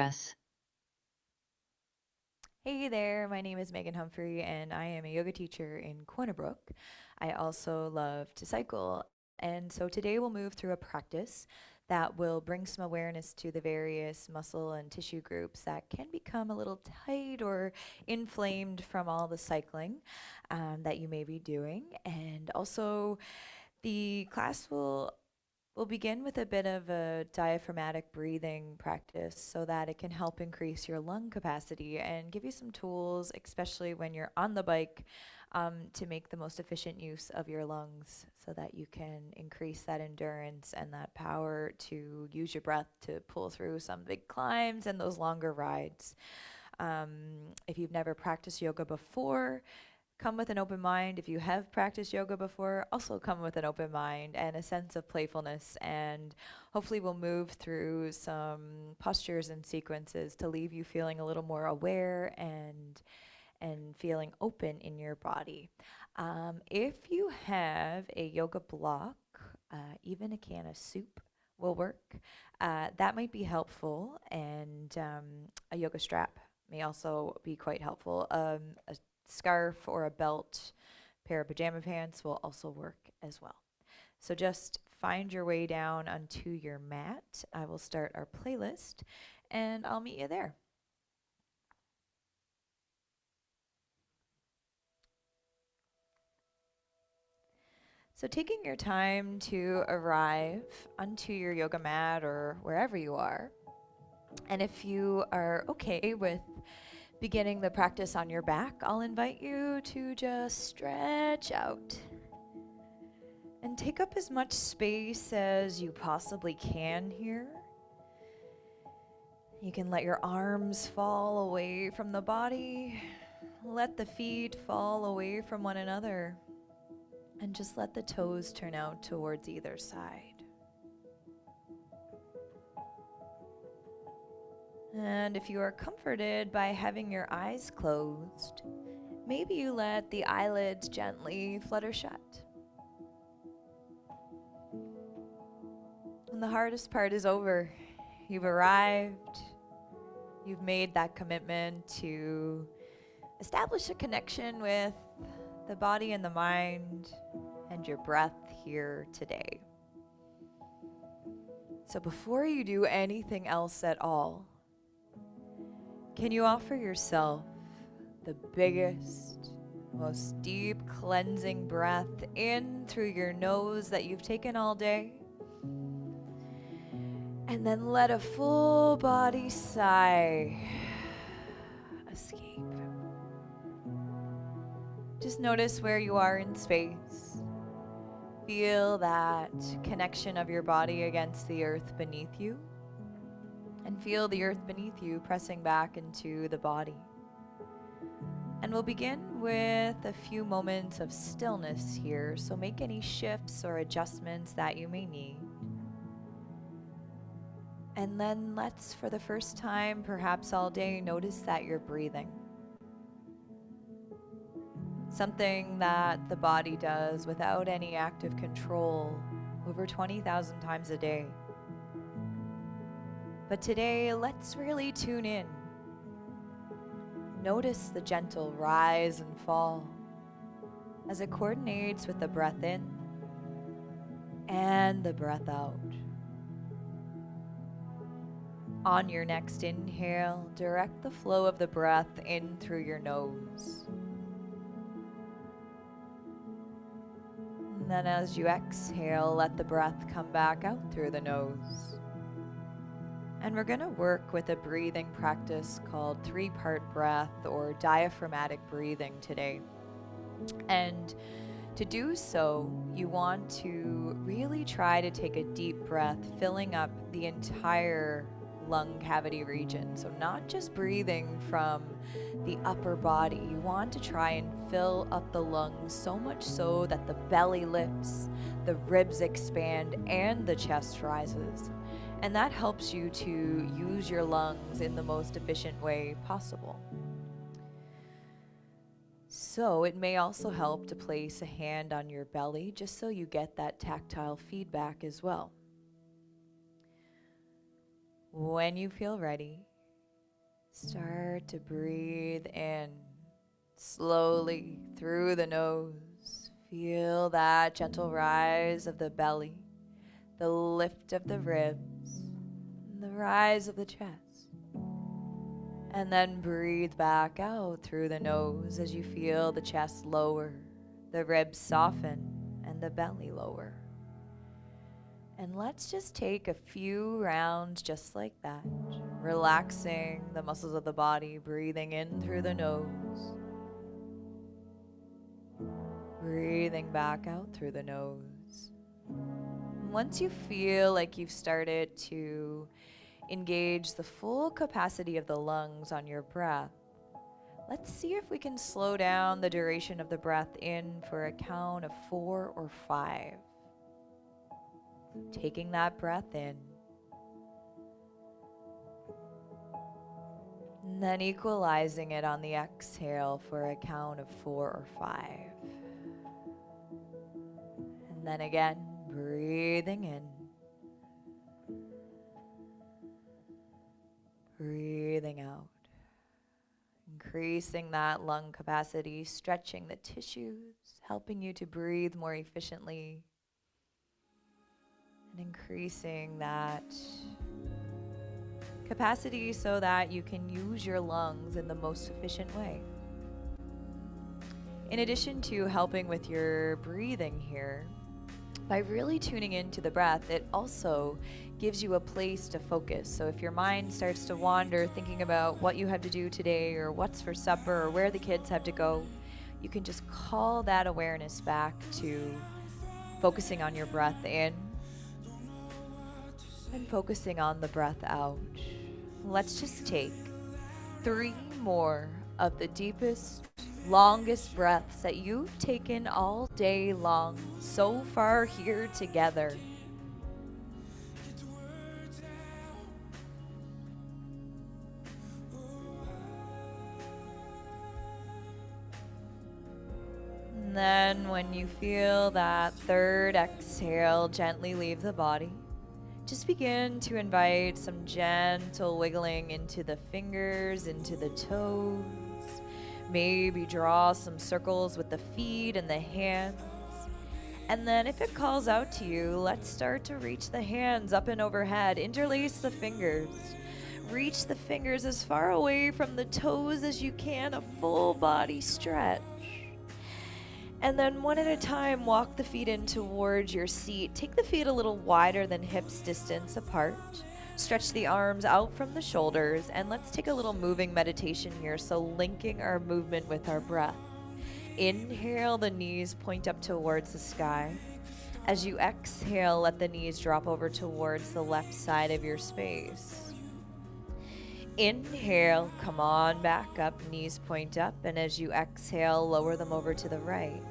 us. Hey there, my name is Megan Humphrey, and I am a yoga teacher in Corner Brook. I also love to cycle, and so today we'll move through a practice that will bring some awareness to the various muscle and tissue groups that can become a little tight or inflamed from all the cycling that you may be doing. And also, the class will we'll begin with a bit of a diaphragmatic breathing practice so that it can help increase your lung capacity and give you some tools, especially when you're on the bike, to make the most efficient use of your lungs so that you can increase that endurance and that power to use your breath to pull through some big climbs and those longer rides. If you've never practiced yoga before, come with an open mind. If you have practiced yoga before, also come with an open mind and a sense of playfulness. And hopefully, we'll move through some postures and sequences to leave you feeling a little more aware and feeling open in your body. If you have a yoga block, even a can of soup will work. That might be helpful, and a yoga strap may also be quite helpful. A scarf or a belt, pair of pajama pants will also work as well. So just find your way down onto your mat. I will start our playlist and I'll meet you there. So taking your time to arrive onto your yoga mat or wherever you are. And if you are okay with beginning the practice on your back, I'll invite you to just stretch out and take up as much space as you possibly can here. You can let your arms fall away from the body, let the feet fall away from one another, and just let the toes turn out towards either side. And if you are comforted by having your eyes closed, maybe you let the eyelids gently flutter shut. And the hardest part is over. You've arrived. You've made that commitment to establish a connection with the body and the mind and your breath here today. So before you do anything else at all, can you offer yourself the biggest, most deep cleansing breath in through your nose that you've taken all day? And then let a full body sigh escape. Just notice where you are in space. Feel that connection of your body against the earth beneath you. And feel the earth beneath you pressing back into the body. And we'll begin with a few moments of stillness here, so make any shifts or adjustments that you may need. And then let's, for the first time, perhaps all day, notice that you're breathing. Something that the body does without any active control over 20,000 times a day. But today, let's really tune in. Notice the gentle rise and fall as it coordinates with the breath in and the breath out. On your next inhale, direct the flow of the breath in through your nose. And then as you exhale, let the breath come back out through the nose. And we're going to work with a breathing practice called 3-part breath or diaphragmatic breathing today. And to do so, you want to really try to take a deep breath, filling up the entire lung cavity region. So not just breathing from the upper body. You want to try and fill up the lungs so much so that the belly lifts, the ribs expand, and the chest rises. And that helps you to use your lungs in the most efficient way possible. So it may also help to place a hand on your belly just so you get that tactile feedback as well. When you feel ready, Start to breathe in slowly through the nose. Feel that gentle rise of the belly, the lift of the ribs, and the rise of the chest. And then breathe back out through the nose as you feel the chest lower, the ribs soften, and the belly lower. And let's just take a few rounds just like that, relaxing the muscles of the body, breathing in through the nose, breathing back out through the nose. Once you feel like you've started to engage the full capacity of the lungs on your breath, let's see if we can slow down the duration of the breath in for a count of 4 or 5. Taking that breath in, and then equalizing it on the exhale for a count of 4 or 5. And then again, breathing in, breathing out, increasing that lung capacity, stretching the tissues, helping you to breathe more efficiently, and increasing that capacity so that you can use your lungs in the most efficient way. In addition to helping with your breathing here, by really tuning into the breath, it also gives you a place to focus. So if your mind starts to wander thinking about what you have to do today or what's for supper or where the kids have to go, you can just call that awareness back to focusing on your breath in and focusing on the breath out. Let's just take 3 more of the deepest, longest breaths that you've taken all day long so far here together. And then when you feel that third exhale gently leave the body, just begin to invite some gentle wiggling into the fingers, into the toes. Maybe draw some circles with the feet and the hands. And then if it calls out to you, let's start to reach the hands up and overhead. Interlace the fingers. Reach the fingers as far away from the toes as you can, a full body stretch. And then one at a time, walk the feet in towards your seat. Take the feet a little wider than hips distance apart. Stretch the arms out from the shoulders, and let's take a little moving meditation here, so linking our movement with our breath. Inhale, the knees point up towards the sky. As you exhale, let the knees drop over towards the left side of your space. Inhale, come on back up, knees point up, and as you exhale, lower them over to the right.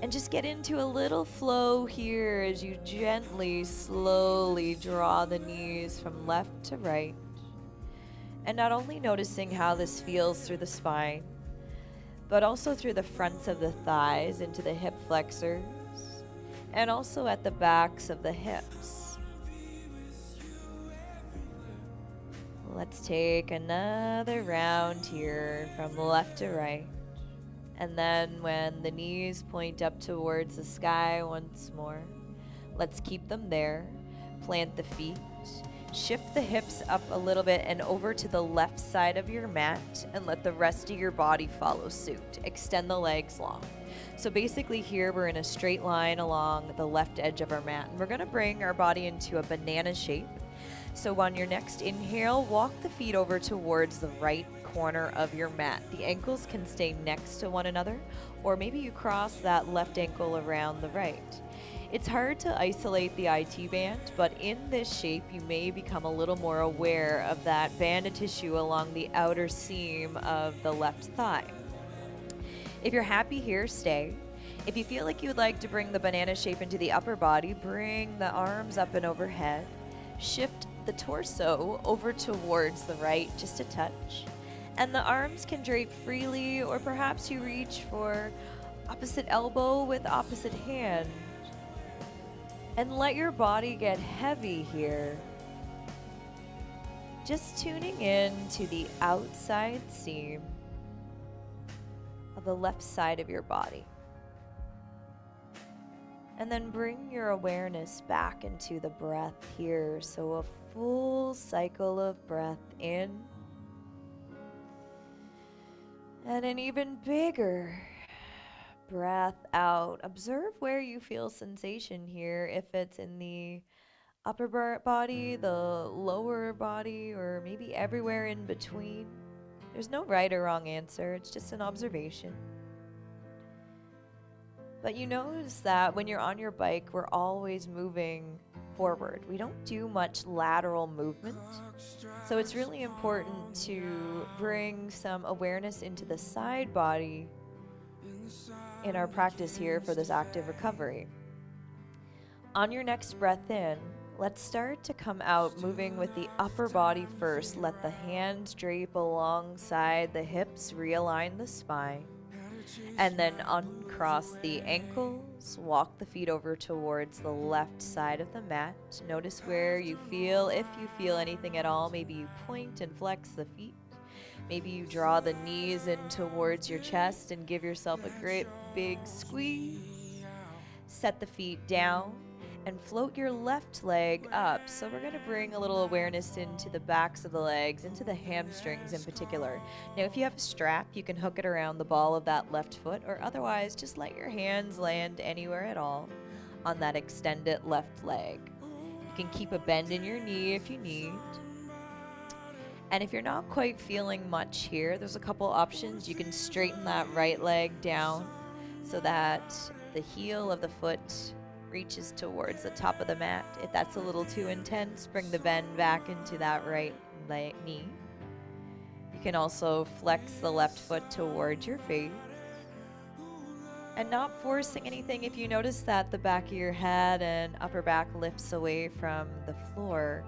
And just get into a little flow here as you gently, slowly draw the knees from left to right. And not only noticing how this feels through the spine, but also through the fronts of the thighs into the hip flexors, and also at the backs of the hips. Let's take another round here from left to right. And then when the knees point up towards the sky once more, let's keep them there. Plant the feet. Shift the hips up a little bit and over to the left side of your mat, and let the rest of your body follow suit. Extend the legs long. So basically here we're in a straight line along the left edge of our mat. And we're going to bring our body into a banana shape. So on your next inhale, walk the feet over towards the right corner of your mat. The ankles can stay next to one another, or maybe you cross that left ankle around the right. It's hard to isolate the IT band, but in this shape, you may become a little more aware of that band of tissue along the outer seam of the left thigh. If you're happy here, stay. If you feel like you would like to bring the banana shape into the upper body, bring the arms up and overhead. Shift the torso over towards the right, just a touch. And the arms can drape freely, or perhaps you reach for opposite elbow with opposite hand. And let your body get heavy here. Just tuning in to the outside seam of the left side of your body. And then bring your awareness back into the breath here. So a full cycle of breath in. And an even bigger breath out. Observe where you feel sensation here. If it's in the upper body, the lower body, or maybe everywhere in between. There's no right or wrong answer. It's just an observation. But you notice that when you're on your bike, we're always moving forward. We don't do much lateral movement. So it's really important to bring some awareness into the side body in our practice here for this active recovery. On your next breath in, let's start to come out moving with the upper body first. Let the hands drape alongside the hips, realign the spine. And then uncross the ankles, walk the feet over towards the left side of the mat. Notice where you feel, if you feel anything at all. Maybe you point and flex the feet. Maybe you draw the knees in towards your chest and give yourself a great big squeeze. Set the feet down and float your left leg up. So we're going to bring a little awareness into the backs of the legs, into the hamstrings in particular. Now, if you have a strap, you can hook it around the ball of that left foot, or otherwise just let your hands land anywhere at all on that extended left leg. You can keep a bend in your knee if you need. And if you're not quite feeling much here, there's a couple options. You can straighten that right leg down so that the heel of the foot reaches towards the top of the mat. If that's a little too intense, bring the bend back into that right knee. You can also flex the left foot towards your face. And not forcing anything. If you notice that the back of your head and upper back lifts away from the floor,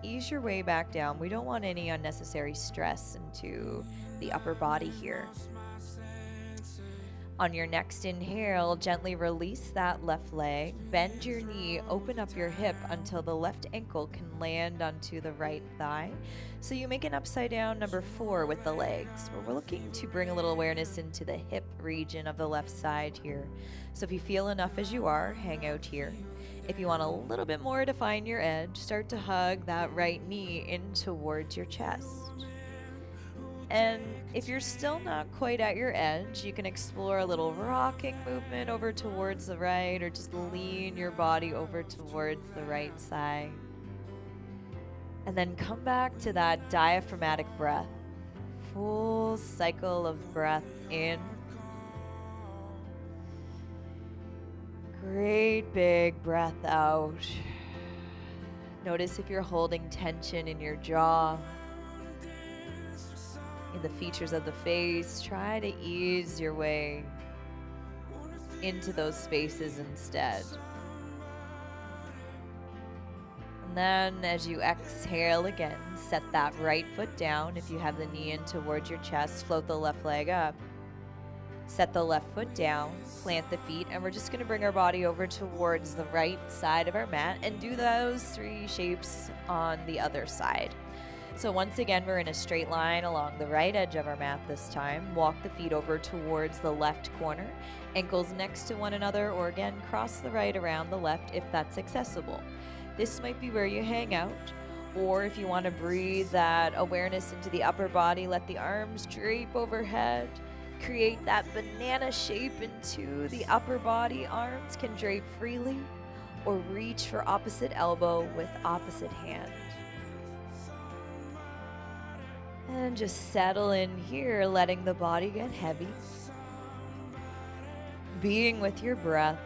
ease your way back down. We don't want any unnecessary stress into the upper body here. On your next inhale, gently release that left leg. Bend your knee, open up your hip until the left ankle can land onto the right thigh. So you make an upside down number 4 with the legs, where we're looking to bring a little awareness into the hip region of the left side here. So if you feel enough as you are, hang out here. If you want a little bit more to find your edge, start to hug that right knee in towards your chest. And if you're still not quite at your edge, you can explore a little rocking movement over towards the right, or just lean your body over towards the right side. And then come back to that diaphragmatic breath. Full cycle of breath in. Great big breath out. Notice if you're holding tension in your jaw, in the features of the face. Try to ease your way into those spaces instead. And then as you exhale again, set that right foot down. If you have the knee in towards your chest, float the left leg up. Set the left foot down, plant the feet, and we're just going to bring our body over towards the right side of our mat and do those 3 shapes on the other side. So once again, we're in a straight line along the right edge of our mat this time. Walk the feet over towards the left corner, ankles next to one another, or again, cross the right around the left if that's accessible. This might be where you hang out, or if you want to breathe that awareness into the upper body, let the arms drape overhead. Create that banana shape into the upper body. Arms can drape freely, or reach for opposite elbow with opposite hand. And just settle in here, letting the body get heavy. Being with your breath.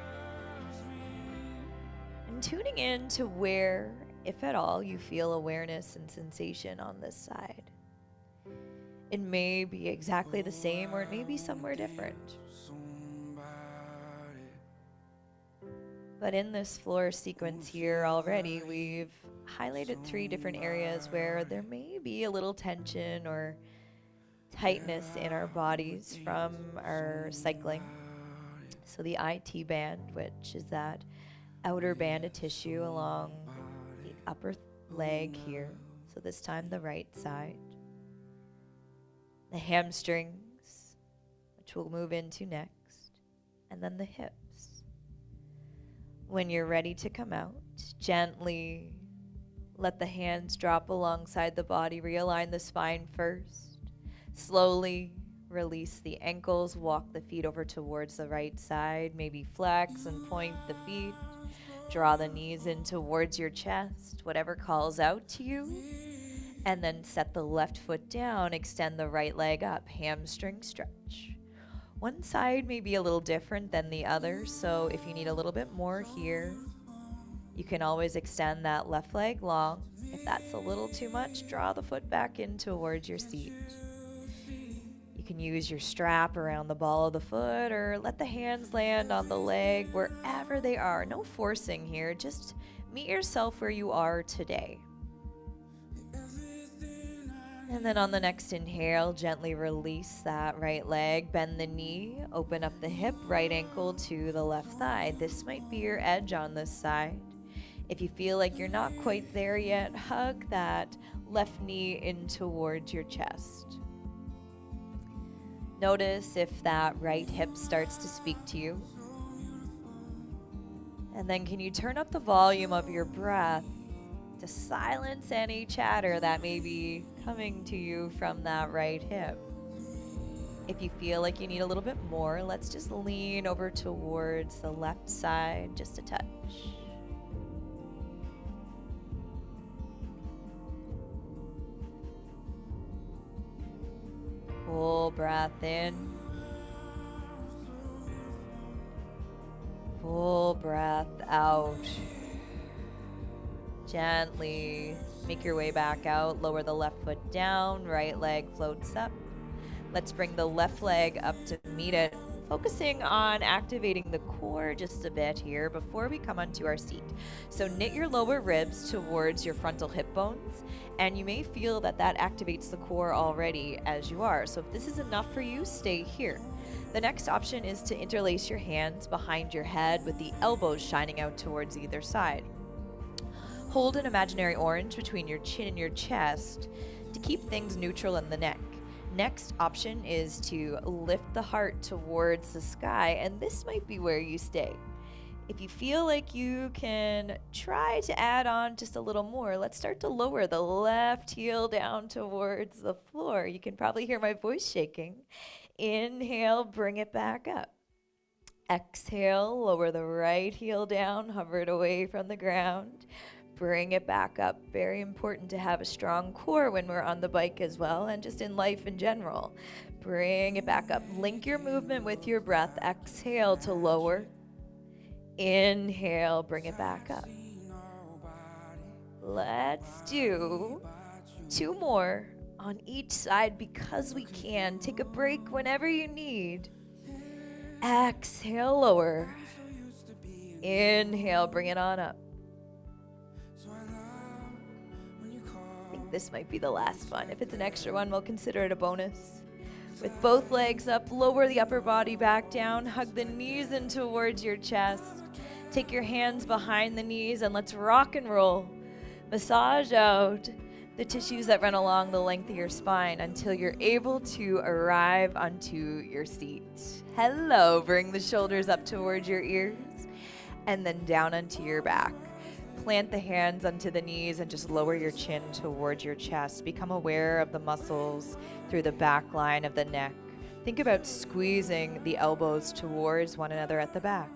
And tuning in to where, if at all, you feel awareness and sensation on this side. It may be exactly the same, or it may be somewhere different. But in this floor sequence here already, we've highlighted 3 different areas where there may be a little tension or tightness in our bodies from our cycling. So the IT band, which is that outer band of tissue along the upper leg here. So this time the right side. The hamstrings, which we'll move into next, and then the hips. When you're ready to come out, gently let the hands drop alongside the body. Realign the spine first. Slowly release the ankles. Walk the feet over towards the right side. Maybe flex and point the feet. Draw the knees in towards your chest, whatever calls out to you. And then set the left foot down. Extend the right leg up. Hamstring stretch. One side may be a little different than the other, so if you need a little bit more here, you can always extend that left leg long. If that's a little too much, draw the foot back in towards your seat. You can use your strap around the ball of the foot or let the hands land on the leg wherever they are. No forcing here, just meet yourself where you are today. And then on the next inhale, gently release that right leg, bend the knee, open up the hip, right ankle to the left thigh. This might be your edge on this side. If you feel like you're not quite there yet, hug that left knee in towards your chest. Notice if that right hip starts to speak to you. And then can you turn up the volume of your breath to silence any chatter that may be coming to you from that right hip? If you feel like you need a little bit more, let's just lean over towards the left side just a touch. Full breath in. Full breath out. Gently make your way back out. Lower the left foot down. Right leg floats up. Let's bring the left leg up to meet it. Focusing on activating the core just a bit here before we come onto our seat. So knit your lower ribs towards your frontal hip bones, and you may feel that that activates the core already as you are. So if this is enough for you, stay here. The next option is to interlace your hands behind your head with the elbows shining out towards either side. Hold an imaginary orange between your chin and your chest to keep things neutral in the neck. Next option is to lift the heart towards the sky, and this might be where you stay. If you feel like you can try to add on just a little more, let's start to lower the left heel down towards the floor. You can probably hear my voice shaking. Inhale, bring it back up. Exhale, lower the right heel down, hover it away from the ground. Bring it back up. Very important to have a strong core when we're on the bike as well, and just in life in general. Bring it back up. Link your movement with your breath. Exhale to lower. Inhale, bring it back up. Let's do 2 more on each side because we can. Take a break whenever you need. Exhale, lower. Inhale, bring it on up. This might be the last one. If it's an extra one, we'll consider it a bonus. With both legs up, lower the upper body back down. Hug the knees in towards your chest. Take your hands behind the knees and let's rock and roll. Massage out the tissues that run along the length of your spine until you're able to arrive onto your seat. Hello, bring the shoulders up towards your ears and then down onto your back. Plant the hands onto the knees and just lower your chin towards your chest. Become aware of the muscles through the back line of the neck. Think about squeezing the elbows towards one another at the back.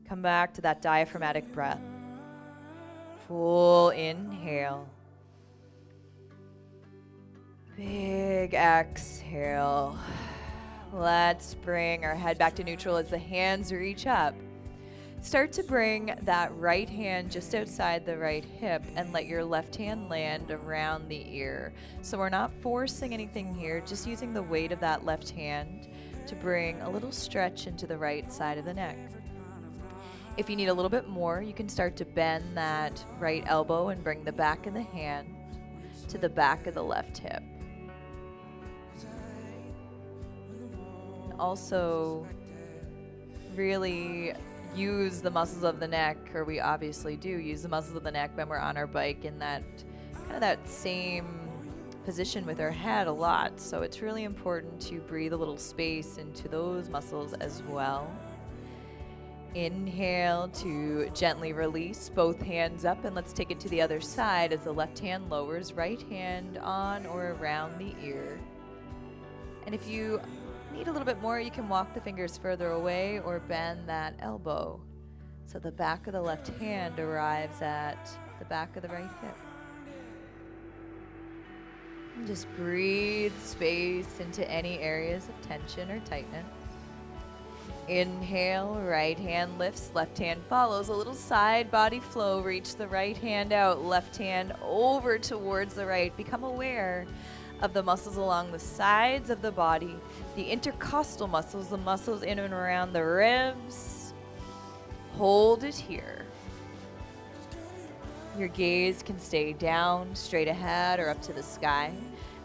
Come back to that diaphragmatic breath. Full inhale. Big exhale. Let's bring our head back to neutral as the hands reach up. Start to bring that right hand just outside the right hip and let your left hand land around the ear. So we're not forcing anything here, just using the weight of that left hand to bring a little stretch into the right side of the neck. If you need a little bit more, you can start to bend that right elbow and bring the back of the hand to the back of the left hip. And also really use the muscles of the neck, or we obviously do use the muscles of the neck when we're on our bike, in that kind of that same position with our head a lot. So it's really important to breathe a little space into those muscles as well. Inhale to gently release, both hands up, and let's take it to the other side as the left hand lowers, right hand on or around the ear. And if you need a little bit more, you can walk the fingers further away or bend that elbow so the back of the left hand arrives at the back of the right hip. And just breathe space into any areas of tension or tightness. Inhale, right hand lifts, left hand follows. A little side body flow. Reach the right hand out, left hand over towards the right. Become aware of the muscles along the sides of the body, the intercostal muscles, the muscles in and around the ribs. Hold it here. Your gaze can stay down, straight ahead, or up to the sky.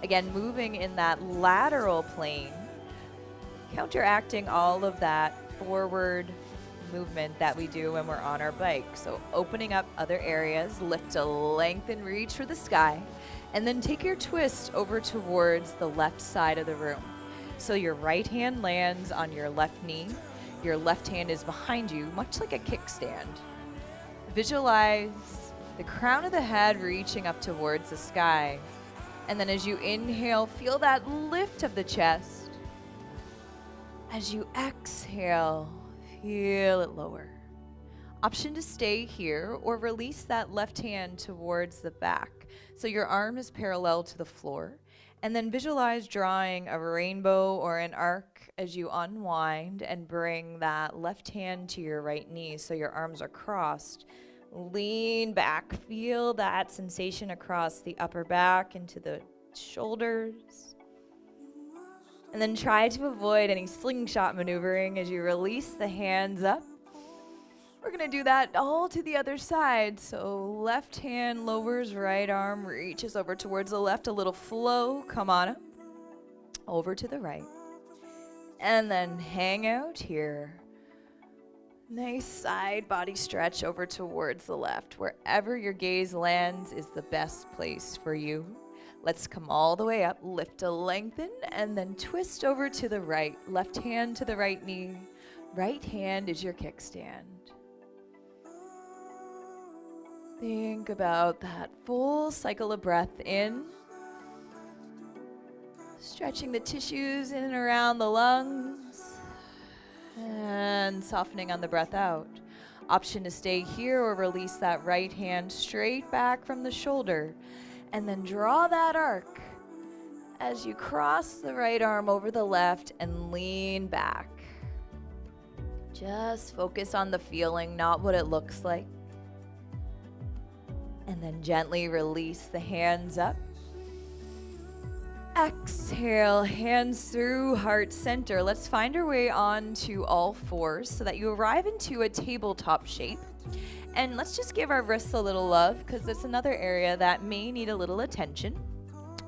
Again, moving in that lateral plane, counteracting all of that forward movement that we do when we're on our bike. So opening up other areas, lift to lengthen, reach for the sky, and then take your twist over towards the left side of the room. So your right hand lands on your left knee, your left hand is behind you, much like a kickstand. Visualize the crown of the head reaching up towards the sky. And then as you inhale, feel that lift of the chest. As you exhale, feel it lower. Option to stay here or release that left hand towards the back. So your arm is parallel to the floor. And then visualize drawing a rainbow or an arc as you unwind and bring that left hand to your right knee so your arms are crossed. Lean back, feel that sensation across the upper back into the shoulders. And then try to avoid any slingshot maneuvering as you release the hands up. We're going to do that all to the other side. So left hand lowers, right arm reaches over towards the left. A little flow, come on up, over to the right. And then hang out here. Nice side body stretch over towards the left. Wherever your gaze lands is the best place for you. Let's come all the way up, lift to lengthen, and then twist over to the right. Left hand to the right knee. Right hand is your kickstand. Think about that full cycle of breath in. Stretching the tissues in and around the lungs. And softening on the breath out. Option to stay here or release that right hand straight back from the shoulder. And then draw that arc as you cross the right arm over the left and lean back. Just focus on the feeling, not what it looks like. And then gently release the hands up. Exhale, hands through heart center. Let's find our way onto all fours so that you arrive into a tabletop shape. And let's just give our wrists a little love because it's another area that may need a little attention.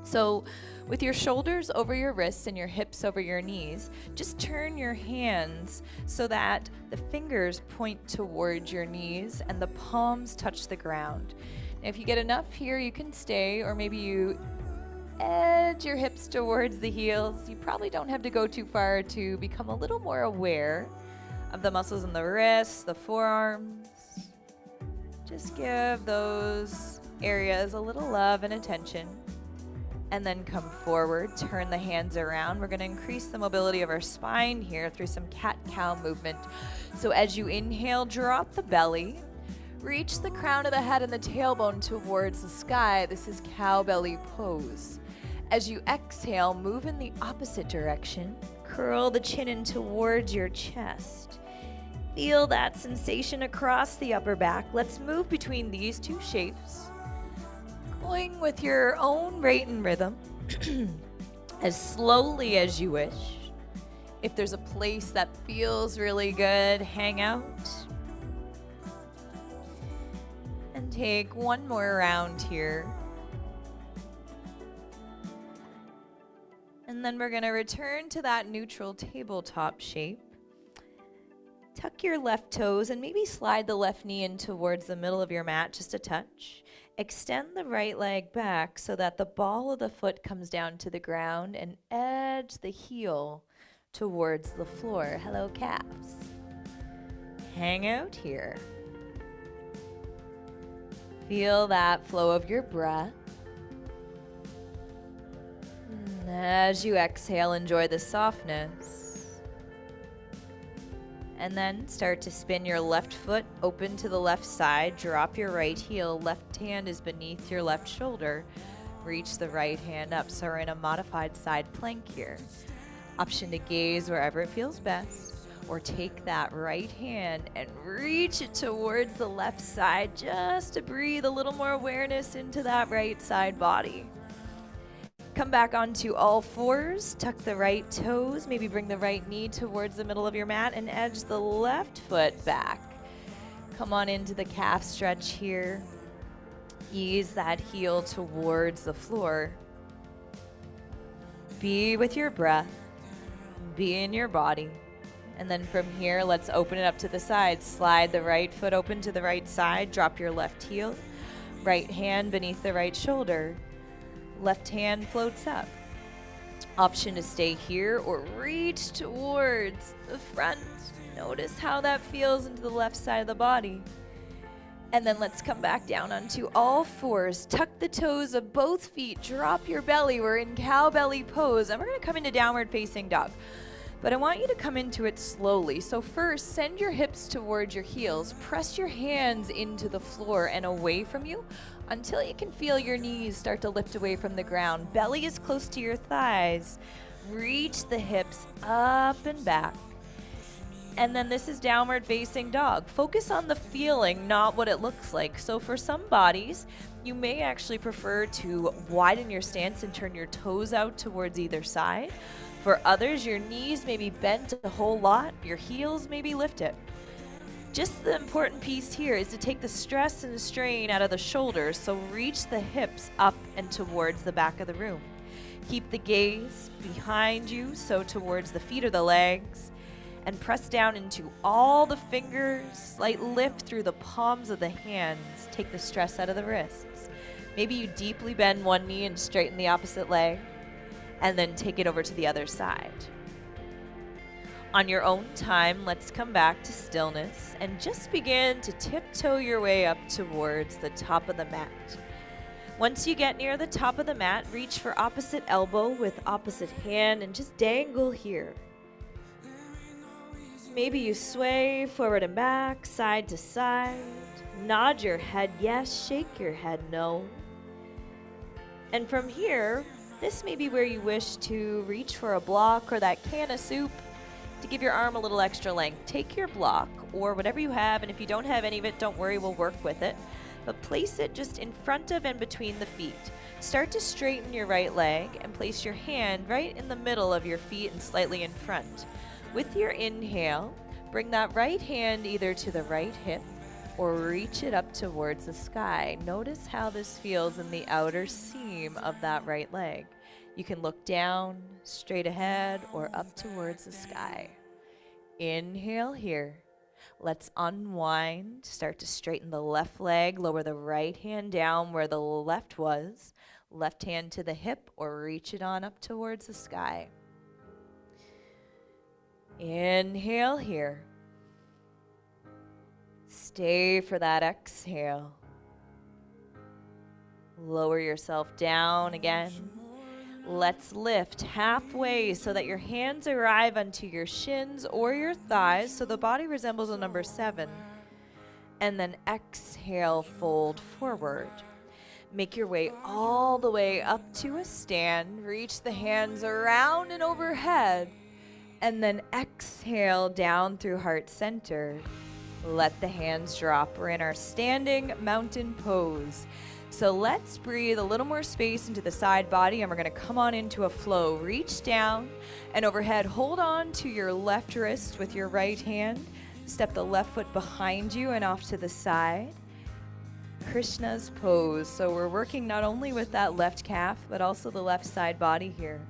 So with your shoulders over your wrists and your hips over your knees, just turn your hands so that the fingers point towards your knees and the palms touch the ground. Now, if you get enough here, you can stay, or maybe you edge your hips towards the heels. You probably don't have to go too far to become a little more aware of the muscles in the wrists, the forearms. Just give those areas a little love and attention. And then come forward, turn the hands around. We're going to increase the mobility of our spine here through some cat-cow movement. So as you inhale, drop the belly. Reach the crown of the head and the tailbone towards the sky. This is cow belly pose. As you exhale, move in the opposite direction. Curl the chin in towards your chest. Feel that sensation across the upper back. Let's move between these two shapes. Going with your own rate and rhythm, as slowly as you wish. If there's a place that feels really good, hang out. And take one more round here. And then we're going to return to that neutral tabletop shape. Tuck your left toes and maybe slide the left knee in towards the middle of your mat just a touch. Extend the right leg back so that the ball of the foot comes down to the ground and edge the heel towards the floor. Hello, calves. Hang out here. Feel that flow of your breath. As you exhale, enjoy the softness. And then start to spin your left foot open to the left side. Drop your right heel. Left hand is beneath your left shoulder. Reach the right hand up. So we're in a modified side plank here. Option to gaze wherever it feels best. Or take that right hand and reach it towards the left side just to breathe a little more awareness into that right side body. Come back onto all fours, tuck the right toes, maybe bring the right knee towards the middle of your mat and edge the left foot back. Come on into the calf stretch here. Ease that heel towards the floor. Be with your breath. Be in your body. And then from here, let's open it up to the side. Slide the right foot open to the right side. Drop your left heel. Right hand beneath the right shoulder. Left hand floats up. Option to stay here or reach towards the front. Notice how that feels into the left side of the body. And then let's come back down onto all fours. Tuck the toes of both feet. Drop your belly. We're in cow belly pose. And we're going to come into downward facing dog. But I want you to come into it slowly. So first, send your hips towards your heels. Press your hands into the floor and away from you until you can feel your knees start to lift away from the ground. Belly is close to your thighs. Reach the hips up and back. And then this is downward facing dog. Focus on the feeling, not what it looks like. So for some bodies, you may actually prefer to widen your stance and turn your toes out towards either side. For others, your knees may be bent a whole lot, your heels may be lifted. Just the important piece here is to take the stress and strain out of the shoulders, so reach the hips up and towards the back of the room. Keep the gaze behind you, so towards the feet or the legs, and press down into all the fingers, slight lift through the palms of the hands. Take the stress out of the wrists. Maybe you deeply bend one knee and straighten the opposite leg. And then take it over to the other side. On your own time, let's come back to stillness and just begin to tiptoe your way up towards the top of the mat. Once you get near the top of the mat, reach for opposite elbow with opposite hand and just dangle here. Maybe you sway forward and back, side to side. Nod your head yes, shake your head no. And from here, this may be where you wish to reach for a block or that can of soup to give your arm a little extra length. Take your block or whatever you have, and if you don't have any of it, don't worry, we'll work with it. But place it just in front of and between the feet. Start to straighten your right leg and place your hand right in the middle of your feet and slightly in front. With your inhale, bring that right hand either to the right hip or reach it up towards the sky. Notice how this feels in the outer seam of that right leg. You can look down, straight ahead, or up towards the sky. Inhale here. Let's unwind. Start to straighten the left leg. Lower the right hand down where the left was. Left hand to the hip or reach it on up towards the sky. Inhale here. Stay for that exhale. Lower yourself down again. Let's lift halfway so that your hands arrive onto your shins or your thighs so the body resembles a number 7. And then exhale, fold forward. Make your way all the way up to a stand. Reach the hands around and overhead. And then exhale down through heart center. Let the hands drop. We're in our standing mountain pose. So let's breathe a little more space into the side body, and we're going to come on into a flow. Reach down and overhead. Hold on to your left wrist with your right hand. Step the left foot behind you and off to the side. Krishna's pose. So we're working not only with that left calf, but also the left side body here.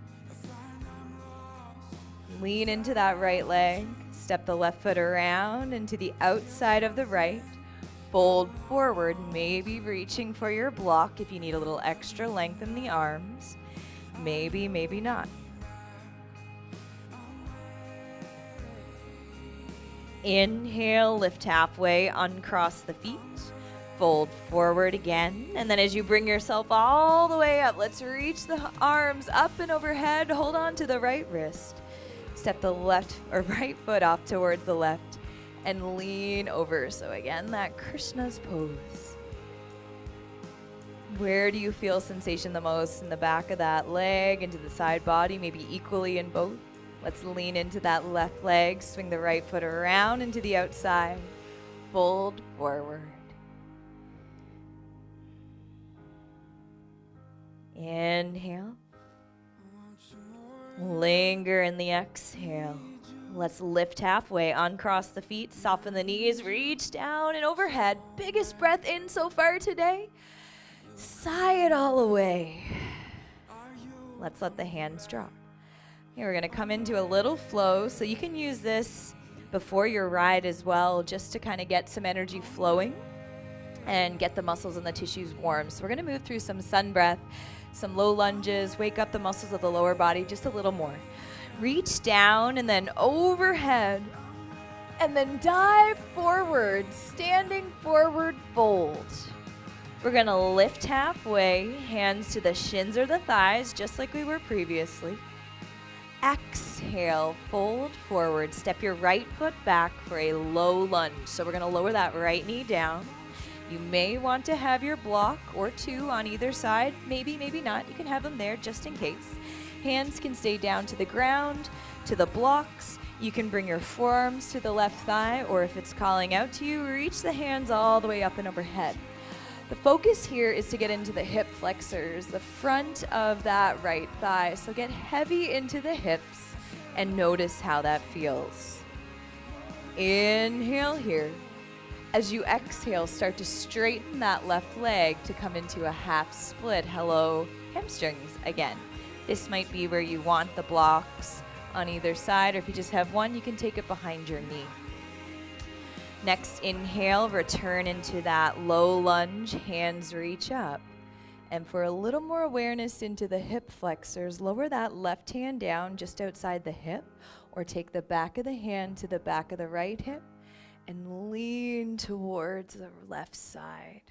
Lean into that right leg. Step the left foot around into the outside of the right. Fold forward, maybe reaching for your block if you need a little extra length in the arms. Maybe, maybe not. Inhale, lift halfway, uncross the feet. Fold forward again. And then as you bring yourself all the way up, let's reach the arms up and overhead. Hold on to the right wrist. Step the left or right foot off towards the left and lean over. So again, that Krishna's pose. Where do you feel sensation the most? In the back of that leg, into the side body, maybe equally in both. Let's lean into that left leg, swing the right foot around into the outside. Fold forward. Inhale. Linger in the exhale. Let's lift halfway, uncross the feet, soften the knees, reach down and overhead. Biggest breath in so far today. Sigh it all away. Let's let the hands drop. Here we're going to come into a little flow, so you can use this before your ride as well, just to kind of get some energy flowing and get the muscles and the tissues warm. So we're going to move through some sun breath, some low lunges, wake up the muscles of the lower body just a little more. Reach down and then overhead, and then dive forward, standing forward fold. We're going to lift halfway, hands to the shins or the thighs, just like we were previously. Exhale, fold forward, step your right foot back for a low lunge. So we're going to lower that right knee down. You may want to have your block or two on either side, maybe, maybe not. You can have them there just in case. Hands can stay down to the ground, to the blocks. You can bring your forearms to the left thigh, or if it's calling out to you, reach the hands all the way up and overhead. The focus here is to get into the hip flexors, the front of that right thigh. So get heavy into the hips and notice how that feels. Inhale here. As you exhale, start to straighten that left leg to come into a half split. Hello, hamstrings again. This might be where you want the blocks on either side, or if you just have one, you can take it behind your knee. Next, inhale, return into that low lunge, hands reach up. And for a little more awareness into the hip flexors, lower that left hand down just outside the hip, or take the back of the hand to the back of the right hip and lean towards the left side.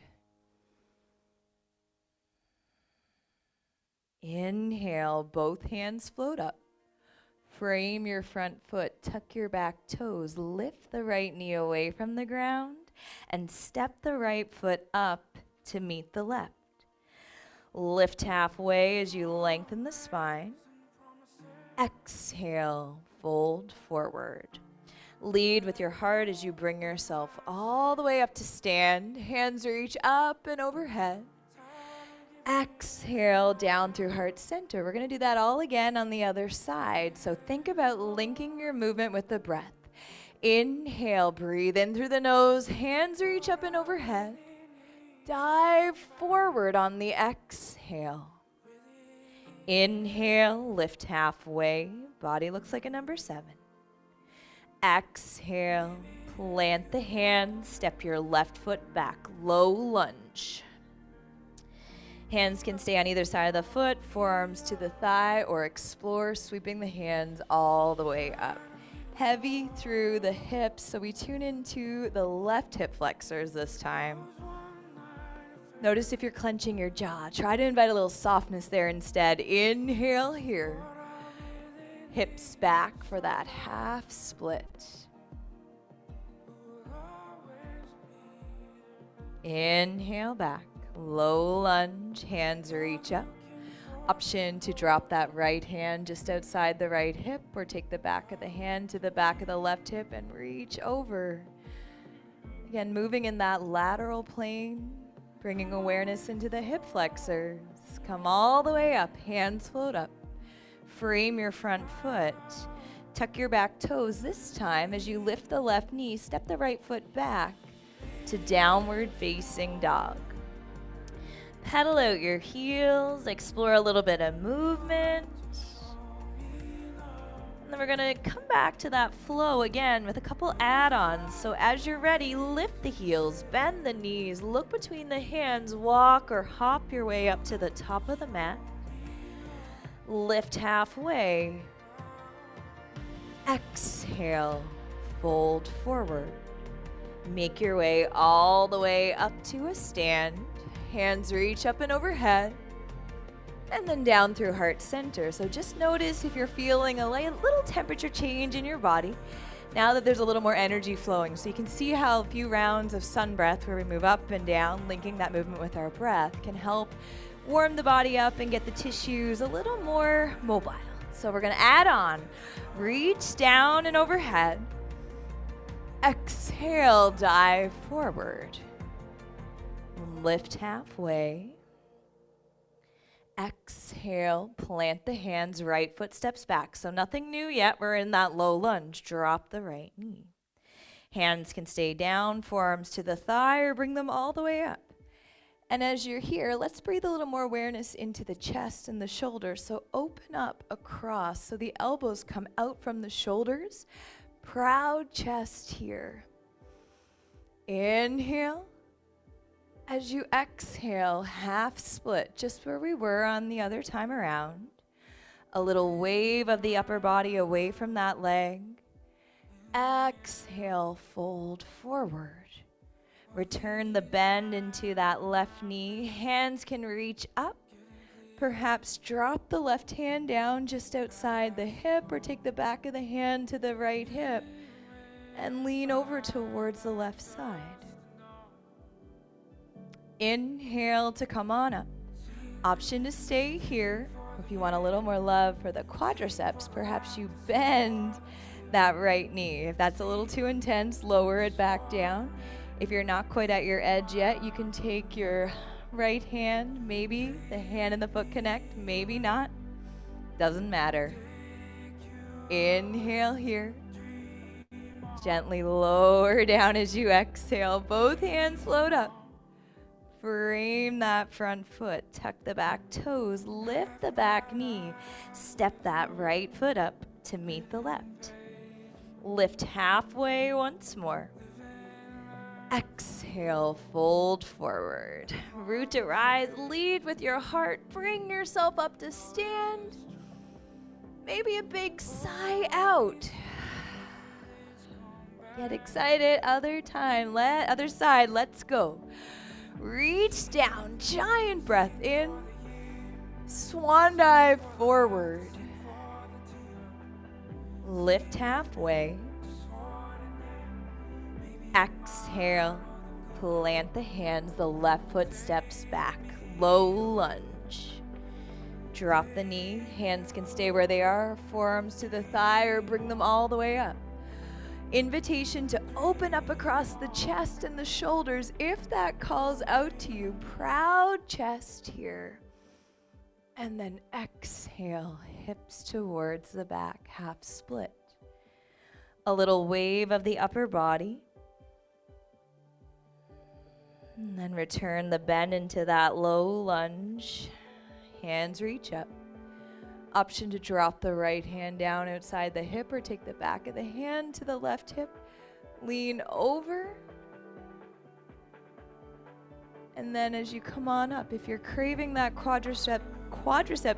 Inhale, both hands float up. Frame your front foot, tuck your back toes, lift the right knee away from the ground, and step the right foot up to meet the left. Lift halfway as you lengthen the spine. Exhale, fold forward. Lead with your heart as you bring yourself all the way up to stand. Hands reach up and overhead. Exhale down through heart center. We're going to do that all again on the other side. So think about linking your movement with the breath. Inhale, breathe in through the nose. Hands reach up and overhead. Dive forward on the exhale. Inhale, lift halfway. Body looks like a number 7. Exhale, plant the hands, step your left foot back, low lunge. Hands can stay on either side of the foot, forearms to the thigh, or explore sweeping the hands all the way up. Heavy through the hips, so we tune into the left hip flexors this time. Notice if you're clenching your jaw. Try to invite a little softness there instead. Inhale here. Hips back for that half split. Inhale back. Low lunge, hands reach up. Option to drop that right hand just outside the right hip, or take the back of the hand to the back of the left hip and reach over. Again, moving in that lateral plane, bringing awareness into the hip flexors. Come all the way up, hands float up. Frame your front foot. Tuck your back toes. This time, as you lift the left knee, step the right foot back to downward facing dog. Pedal out your heels, explore a little bit of movement. And then we're gonna come back to that flow again with a couple add-ons. So as you're ready, lift the heels, bend the knees, look between the hands, walk or hop your way up to the top of the mat. Lift halfway. Exhale, fold forward. Make your way all the way up to a stand. Hands reach up and overhead. And then down through heart center. So just notice if you're feeling a little temperature change in your body now that there's a little more energy flowing. So you can see how a few rounds of sun breath where we move up and down, linking that movement with our breath, can help warm the body up and get the tissues a little more mobile. So we're going to add on. Reach down and overhead. Exhale, dive forward. Lift halfway. Exhale, plant the hands, right foot steps back. So nothing new yet. We're in that low lunge. Drop the right knee. Hands can stay down, forearms to the thigh, or bring them all the way up. And as you're here, let's breathe a little more awareness into the chest and the shoulders. So open up across so the elbows come out from the shoulders. Proud chest here. Inhale. As you exhale, half split, just where we were on the other time around. A little wave of the upper body away from that leg. Exhale, fold forward. Return the bend into that left knee. Hands can reach up. Perhaps drop the left hand down just outside the hip, or take the back of the hand to the right hip and lean over towards the left side. Inhale to come on up. Option to stay here. If you want a little more love for the quadriceps, perhaps you bend that right knee. If that's a little too intense, lower it back down. If you're not quite at your edge yet, you can take your right hand, maybe the hand and the foot connect, maybe not. Doesn't matter. Inhale here. Gently lower down as you exhale. Both hands float up. Frame that front foot, tuck the back toes, lift the back knee, step that right foot up to meet the left. Lift halfway once more. Exhale, fold forward. Root to rise, lead with your heart, bring yourself up to stand. Maybe a big sigh out. Get excited, other side, let's go. Reach down, giant breath in, swan dive forward. Lift halfway. Exhale, plant the hands, the left foot steps back, low lunge. Drop the knee, hands can stay where they are, forearms to the thigh or bring them all the way up. Invitation to open up across the chest and the shoulders if that calls out to you. Proud chest here. And then exhale, hips towards the back, half split. A little wave of the upper body. And then return the bend into that low lunge. Hands reach up. Option to drop the right hand down outside the hip or take the back of the hand to the left hip. Lean over. And then as you come on up, if you're craving that quadricep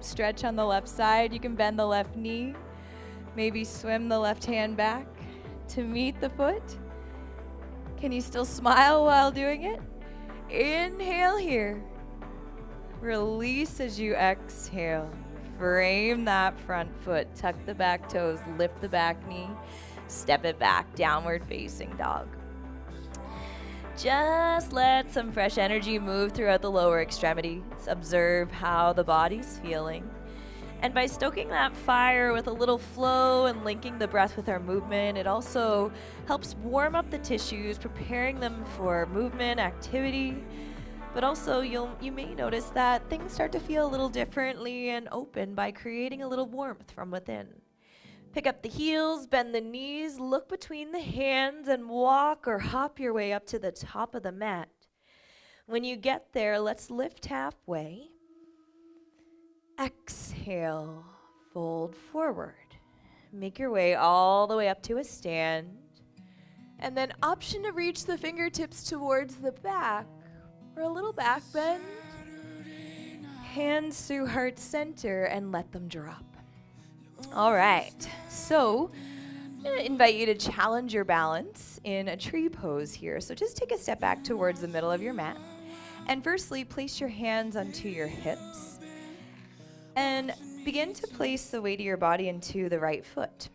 stretch on the left side, you can bend the left knee. Maybe swim the left hand back to meet the foot. Can you still smile while doing it? Inhale here. Release as you exhale. Frame that front foot, tuck the back toes, lift the back knee, step it back, downward facing dog. Just let some fresh energy move throughout the lower extremities. Observe how the body's feeling. And by stoking that fire with a little flow and linking the breath with our movement, it also helps warm up the tissues, preparing them for movement, activity. But also you may notice that things start to feel a little differently and open by creating a little warmth from within. Pick up the heels, bend the knees, look between the hands, and walk or hop your way up to the top of the mat. When you get there, let's lift halfway. Exhale, fold forward. Make your way all the way up to a stand. And then option to reach the fingertips towards the back for a little back bend. Hands through heart center and let them drop. All right, so I'm going to invite you to challenge your balance in a tree pose here. So just take a step back towards the middle of your mat. And firstly, place your hands onto your hips. And begin to place the weight of your body into the right foot.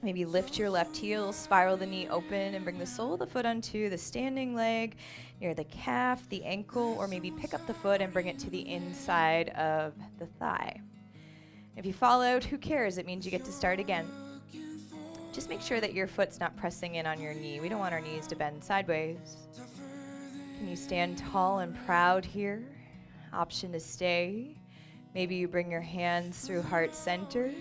Maybe lift your left heel, spiral the knee open, and bring the sole of the foot onto the standing leg, near the calf, the ankle, or maybe pick up the foot and bring it to the inside of the thigh. If you fall out, who cares? It means you get to start again. Just make sure that your foot's not pressing in on your knee. We don't want our knees to bend sideways. Can you stand tall and proud here? Option to stay. Maybe you bring your hands through heart center.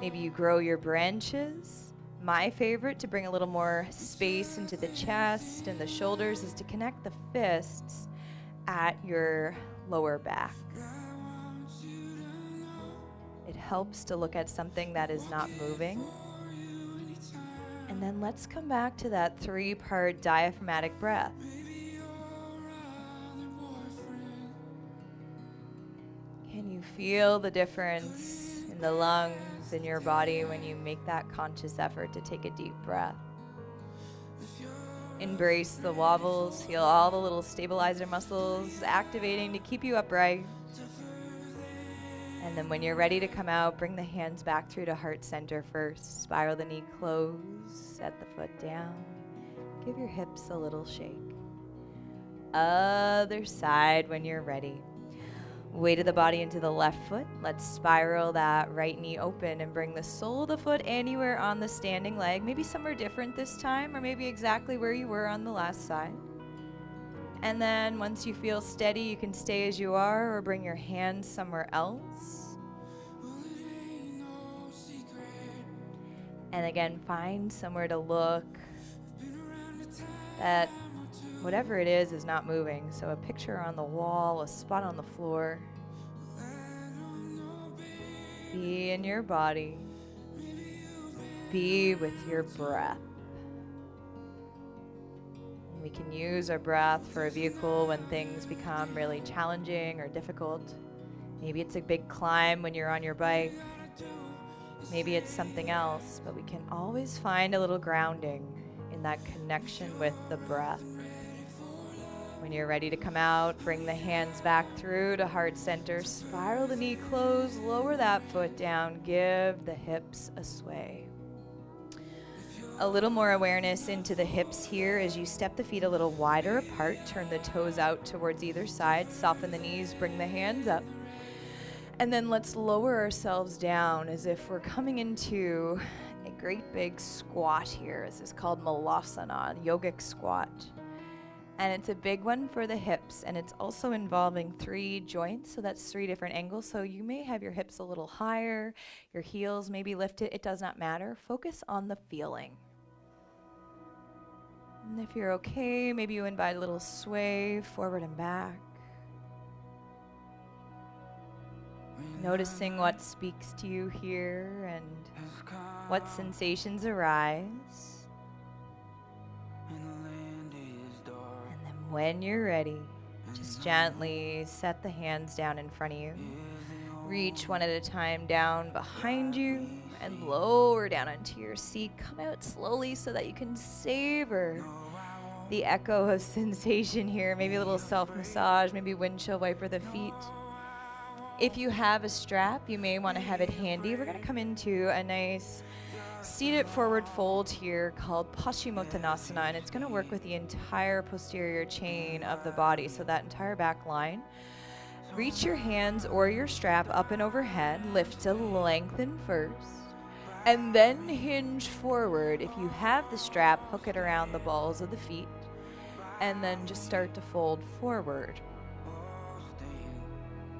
Maybe you grow your branches. My favorite, to bring a little more space into the chest and the shoulders, is to connect the fists at your lower back. It helps to look at something that is not moving. And then let's come back to that 3-part diaphragmatic breath. Can you feel the difference in the lungs in your body when you make that conscious effort to take a deep breath? Embrace the wobbles, feel all the little stabilizer muscles activating to keep you upright. And then when you're ready to come out, bring the hands back through to heart center first. Spiral the knee close, set the foot down. Give your hips a little shake. Other side when you're ready. Weight of the body into the left foot. Let's spiral that right knee open and bring the sole of the foot anywhere on the standing leg. Maybe somewhere different this time, or maybe exactly where you were on the last side. And then once you feel steady, you can stay as you are or bring your hands somewhere else. And again, find somewhere to look that whatever it is not moving. So a picture on the wall, a spot on the floor. Be in your body. Be with your breath. We can use our breath for a vehicle when things become really challenging or difficult. Maybe it's a big climb when you're on your bike. Maybe it's something else, but we can always find a little grounding in that connection with the breath. When you're ready to come out, bring the hands back through to heart center. Spiral the knee close, lower that foot down, give the hips a sway. A little more awareness into the hips here as you step the feet a little wider apart. Turn the toes out towards either side. Soften the knees, bring the hands up. And then let's lower ourselves down as if we're coming into a great big squat here. This is called Malasana, yogic squat. And it's a big one for the hips, and it's also involving 3 joints, so that's 3 different angles. So you may have your hips a little higher, your heels may be lifted. It does not matter. Focus on the feeling. And if you're okay, maybe you invite a little sway forward and back. Noticing what speaks to you here and what sensations arise. When you're ready, just gently set the hands down in front of you. Reach one at a time down behind you and lower down onto your seat. Come out slowly so that you can savor the echo of sensation here. Maybe a little self-massage, maybe windshield wiper the feet. If you have a strap, you may want to have it handy. We're going to come into a nice seated forward fold here called Paschimottanasana, and it's going to work with the entire posterior chain of the body, so that entire back line. Reach your hands or your strap up and overhead, lift to lengthen first, and then hinge forward. If you have the strap, hook it around the balls of the feet, and then just start to fold forward.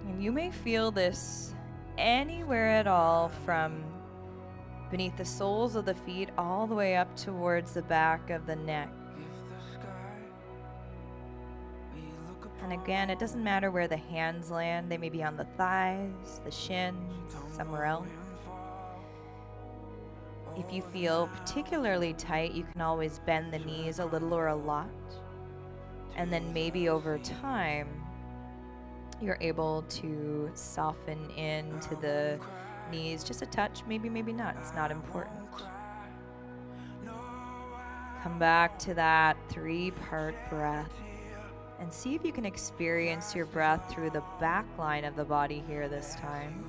And you may feel this anywhere at all, from beneath the soles of the feet all the way up towards the back of the neck. And again, it doesn't matter where the hands land. They may be on the thighs, the shins, somewhere else. If you feel particularly tight, you can always bend the knees a little or a lot. And then maybe over time, you're able to soften into the knees just a touch, maybe not. It's not important. Come back to that 3-part breath and see if you can experience your breath through the back line of the body here this time.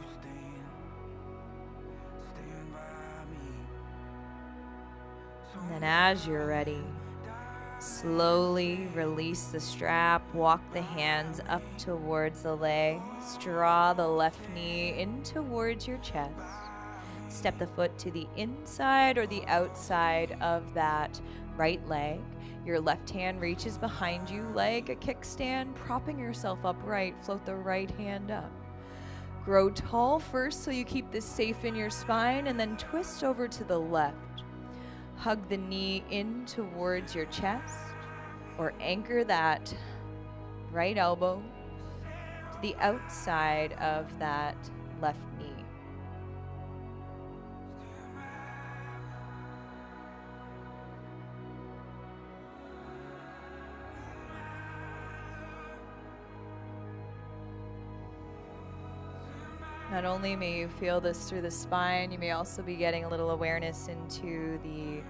And then as you're ready, slowly release the strap, walk the hands up towards the legs, draw the left knee in towards your chest. Step the foot to the inside or the outside of that right leg. Your left hand reaches behind you like a kickstand, propping yourself upright. Float the right hand up. Grow tall first so you keep this safe in your spine, and then twist over to the left. Hug the knee in towards your chest, or anchor that right elbow to the outside of that left knee. Not only may you feel this through the spine, you may also be getting a little awareness into the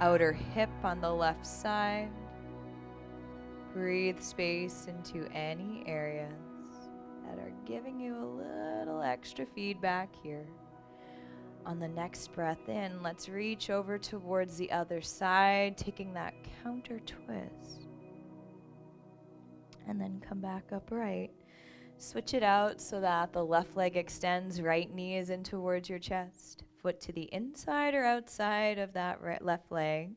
outer hip on the left side. Breathe space into any areas that are giving you a little extra feedback here. On the next breath in, let's reach over towards the other side, taking that counter twist. And then come back upright. Switch it out so that the left leg extends, right knee is in towards your chest. Foot to the inside or outside of that left leg.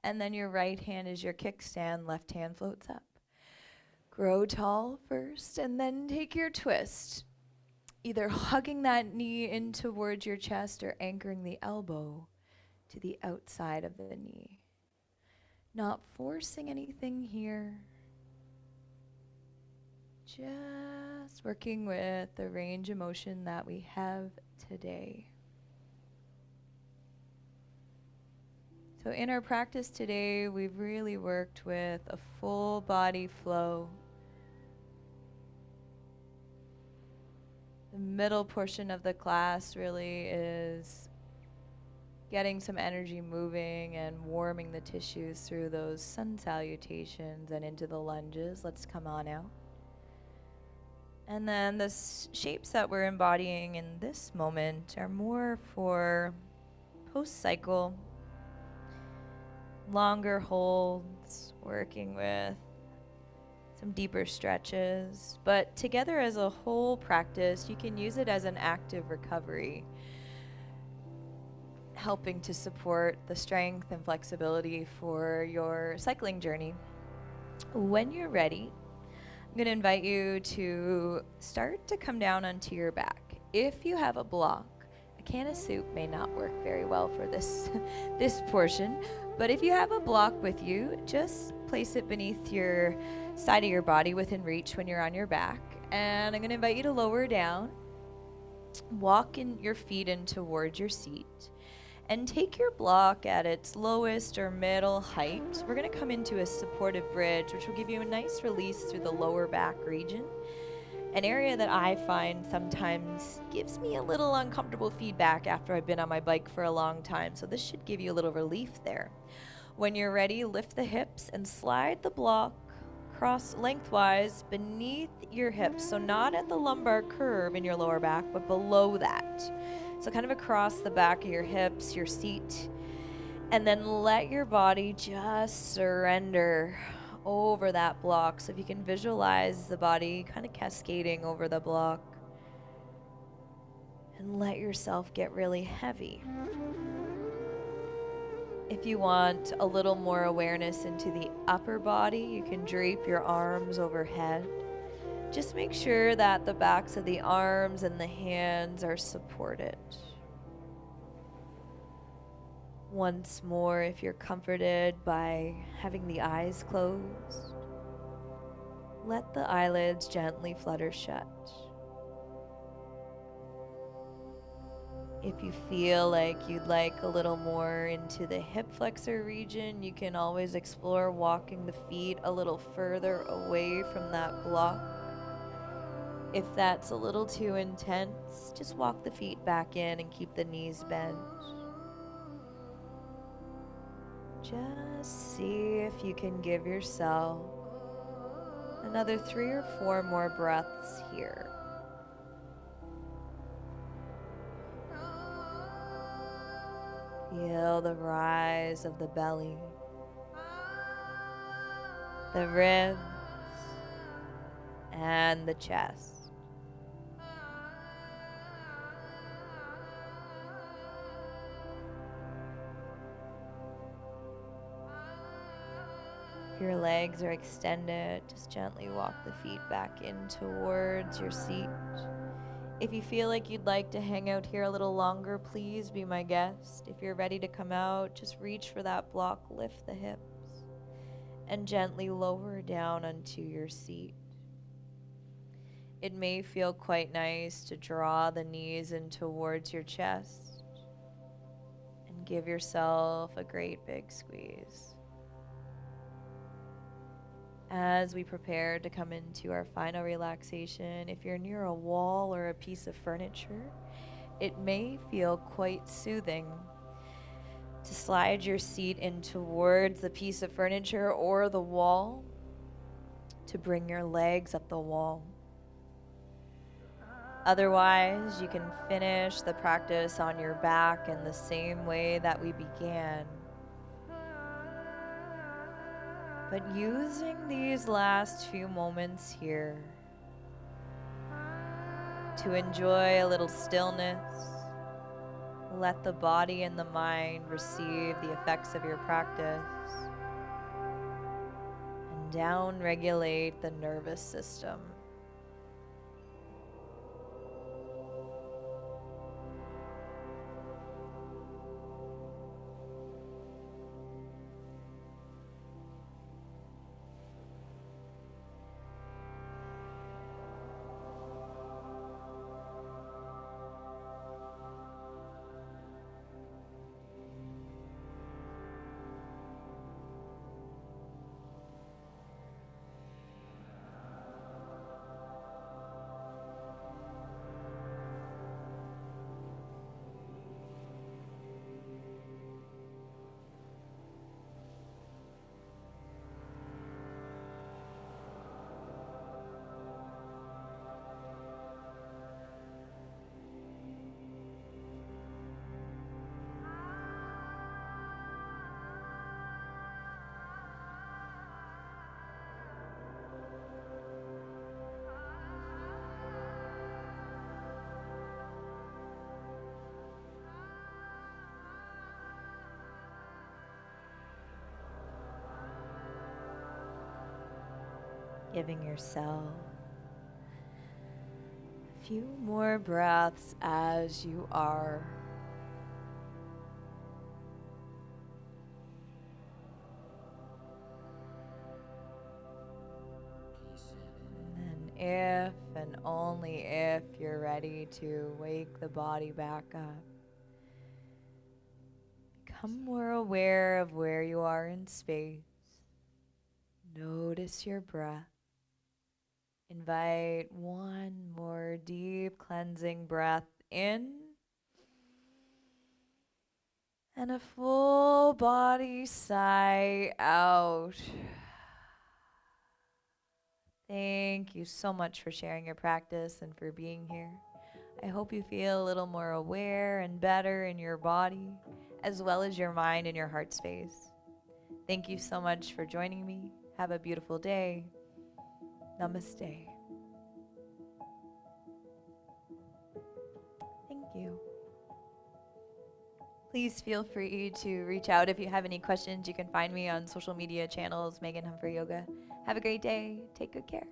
And then your right hand is your kickstand, left hand floats up. Grow tall first and then take your twist. Either hugging that knee in towards your chest or anchoring the elbow to the outside of the knee. Not forcing anything here. Just working with the range of motion that we have today. So in our practice today, we've really worked with a full body flow. The middle portion of the class really is getting some energy moving and warming the tissues through those sun salutations and into the lunges. Let's come on out. And then the shapes that we're embodying in this moment are more for post-cycle, longer holds, working with some deeper stretches. But together as a whole practice, you can use it as an active recovery, helping to support the strength and flexibility for your cycling journey. When you're ready, I'm going to invite you to start to come down onto your back. If you have a block, a can of soup may not work very well for this portion, but if you have a block with you, just place it beneath your side of your body within reach when you're on your back. And I'm going to invite you to lower down, walk in your feet in towards your seat, and take your block at its lowest or middle height. We're going to come into a supportive bridge, which will give you a nice release through the lower back region, an area that I find sometimes gives me a little uncomfortable feedback after I've been on my bike for a long time. So this should give you a little relief there. When you're ready, lift the hips and slide the block cross lengthwise beneath your hips. So not at the lumbar curve in your lower back, but below that. So kind of across the back of your hips, your seat, and then let your body just surrender over that block. So if you can visualize the body kind of cascading over the block, and let yourself get really heavy. If you want a little more awareness into the upper body, you can drape your arms overhead. Just make sure that the backs of the arms and the hands are supported. Once more, if you're comforted by having the eyes closed, let the eyelids gently flutter shut. If you feel like you'd like a little more into the hip flexor region, you can always explore walking the feet a little further away from that block. If that's a little too intense, just walk the feet back in and keep the knees bent. Just see if you can give yourself another 3 or 4 more breaths here. Feel the rise of the belly, the ribs, and the chest. If your legs are extended, just gently walk the feet back in towards your seat. If you feel like you'd like to hang out here a little longer, please be my guest. If you're ready to come out, just reach for that block, lift the hips, and gently lower down onto your seat. It may feel quite nice to draw the knees in towards your chest and give yourself a great big squeeze. As we prepare to come into our final relaxation, if you're near a wall or a piece of furniture, it may feel quite soothing to slide your seat in towards the piece of furniture or the wall, to bring your legs up the wall. Otherwise, you can finish the practice on your back in the same way that we began. But using these last few moments here to enjoy a little stillness, let the body and the mind receive the effects of your practice, and down-regulate the nervous system. Giving yourself a few more breaths as you are. And if and only if you're ready to wake the body back up, become more aware of where you are in space. Notice your breath. Invite one more deep cleansing breath in, and a full body sigh out. Thank you so much for sharing your practice and for being here. I hope you feel a little more aware and better in your body, as well as your mind and your heart space. Thank you so much for joining me. Have a beautiful day. Namaste. Thank you. Please feel free to reach out if you have any questions. You can find me on social media channels, Megan Humphrey Yoga. Have a great day. Take good care.